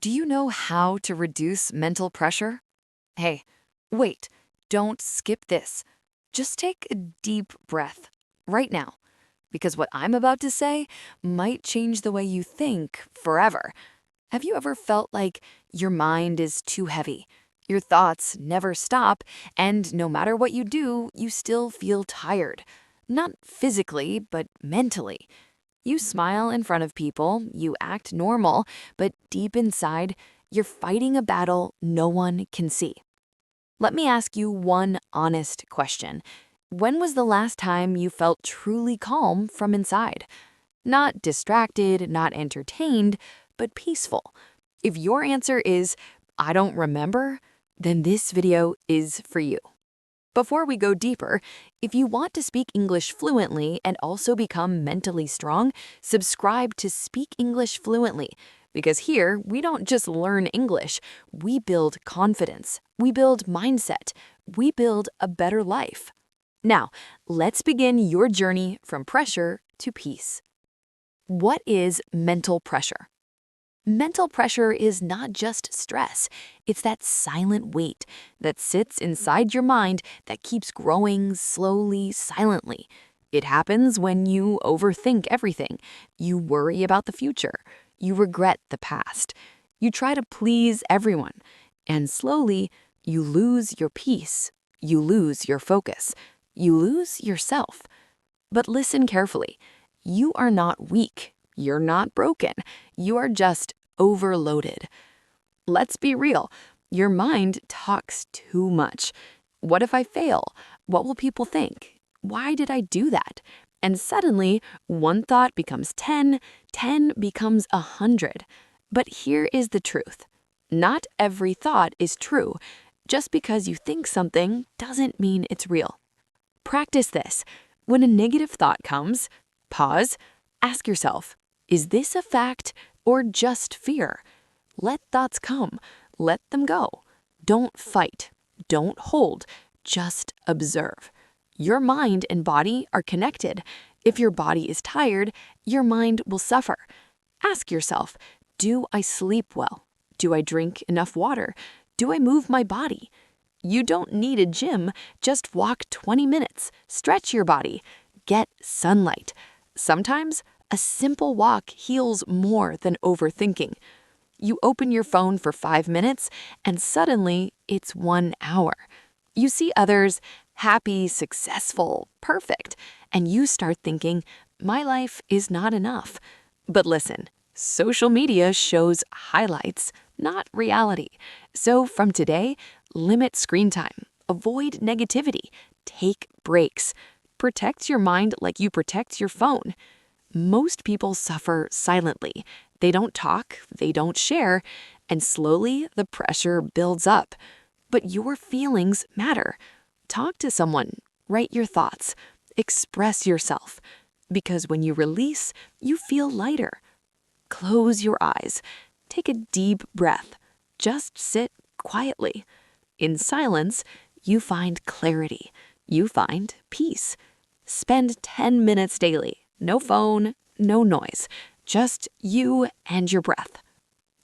Do you know how to reduce mental pressure? Hey, wait, don't skip this. Just take a deep breath right now, because what I'm about to say might change the way you think forever. Have you ever felt like your mind is too heavy? Your thoughts never stop, and no matter what you do, you still feel tired. Not physically, but mentally. You smile in front of people, you act normal, but deep inside, you're fighting a battle no one can see. Let me ask you one honest question. When was the last time you felt truly calm from inside? Not distracted, not entertained, but peaceful. If your answer is, I don't remember, then this video is for you. Before we go deeper, if you want to speak English fluently and also become mentally strong, subscribe to Speak English Fluently. Because here, we don't just learn English, we build confidence, we build mindset, we build a better life. Now, let's begin your journey from pressure to peace. What is mental pressure? Mental pressure is not just stress. It's that silent weight that sits inside your mind that keeps growing slowly, silently. It happens when you overthink everything. You worry about the future. You regret the past. You try to please everyone. And slowly, you lose your peace. You lose your focus. You lose yourself. But listen carefully. You are not weak. You're not broken. You are just overloaded. Let's be real. Your mind talks too much. What if I fail? What will people think? Why did I do that? And suddenly, one thought becomes 10, 10 becomes 100. But here is the truth. Not every thought is true. Just because you think something doesn't mean it's real. Practice this. When a negative thought comes, pause, ask yourself, is this a fact or just fear? Let thoughts come. Let them go. Don't fight. Don't hold. Just observe. Your mind and body are connected. If your body is tired, your mind will suffer. Ask yourself, do I sleep well? Do I drink enough water? Do I move my body? You don't need a gym. Just walk 20 minutes. Stretch your body. Get sunlight. Sometimes, a simple walk heals more than overthinking. You open your phone for 5 minutes, and suddenly it's 1 hour. You see others happy, successful, perfect, and you start thinking, my life is not enough. But listen, social media shows highlights, not reality. So from today, limit screen time, avoid negativity, take breaks, protect your mind like you protect your phone. Most people suffer silently. They don't talk, they don't share, and slowly the pressure builds up. But your feelings matter. Talk to someone, write your thoughts, express yourself. Because when you release, you feel lighter. Close your eyes. Take a deep breath. Just sit quietly. In silence, you find clarity. You find peace. Spend 10 minutes daily. No phone, no noise, just you and your breath.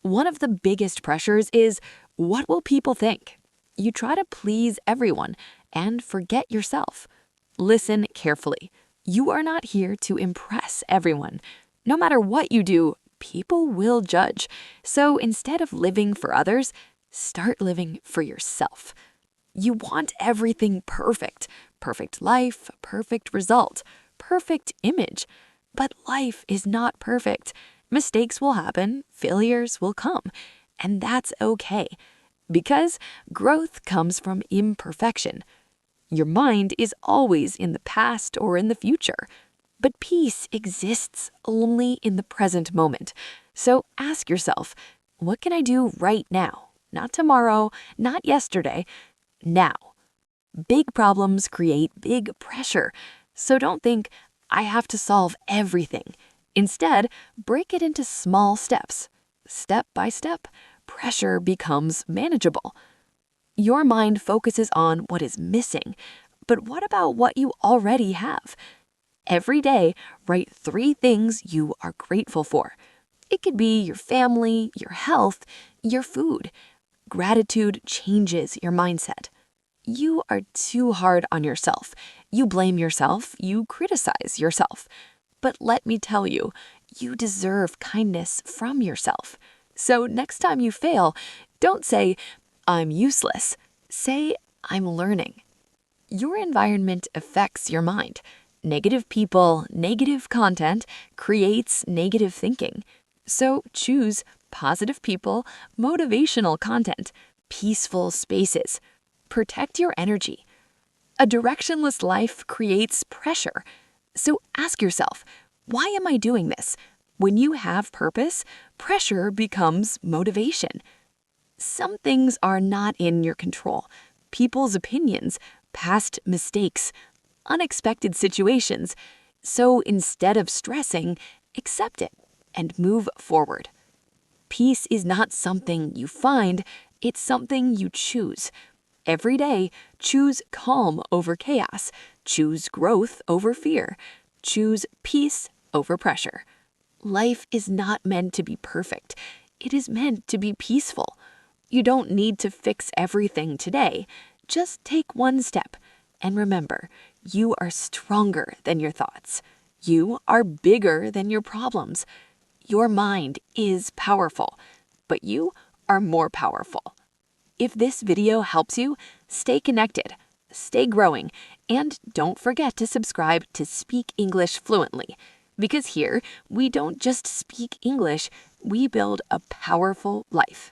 One of the biggest pressures is, what will people think? You try to please everyone and forget yourself. Listen carefully. You are not here to impress everyone. No matter what you do, people will judge. So instead of living for others, start living for yourself. You want everything perfect. Perfect life, perfect result, perfect image. But life is not perfect. Mistakes will happen, failures will come, and that's okay. Because growth comes from imperfection. Your mind is always in the past or in the future. But peace exists only in the present moment. So ask yourself, what can I do right now? Not tomorrow, not yesterday, now. Big problems create big pressure. So don't think, I have to solve everything. Instead, break it into small steps. Step by step, pressure becomes manageable. Your mind focuses on what is missing. But what about what you already have? Every day, write 3 things you are grateful for. It could be your family, your health, Your food. Gratitude changes your mindset. You are too hard on yourself. You blame yourself. You criticize yourself. But let me tell you, you deserve kindness from yourself. So next time you fail, don't say, I'm useless. Say, I'm learning. Your environment affects your mind. Negative people, negative content creates negative thinking. So choose positive people, motivational content, peaceful spaces. Protect your energy. A directionless life creates pressure. So ask yourself, why am I doing this? When you have purpose, pressure becomes motivation. Some things are not in your control. People's opinions, past mistakes, unexpected situations. So instead of stressing, accept it and move forward. Peace is not something you find, it's something you choose. Every day, choose calm over chaos. Choose growth over fear. Choose peace over pressure. Life is not meant to be perfect. It is meant to be peaceful. You don't need to fix everything today. Just take one step. And remember, you are stronger than your thoughts. You are bigger than your problems. Your mind is powerful, but you are more powerful. If this video helps you, stay connected, stay growing, and don't forget to subscribe to Speak English Fluently, because here we don't just speak English, we build a powerful life.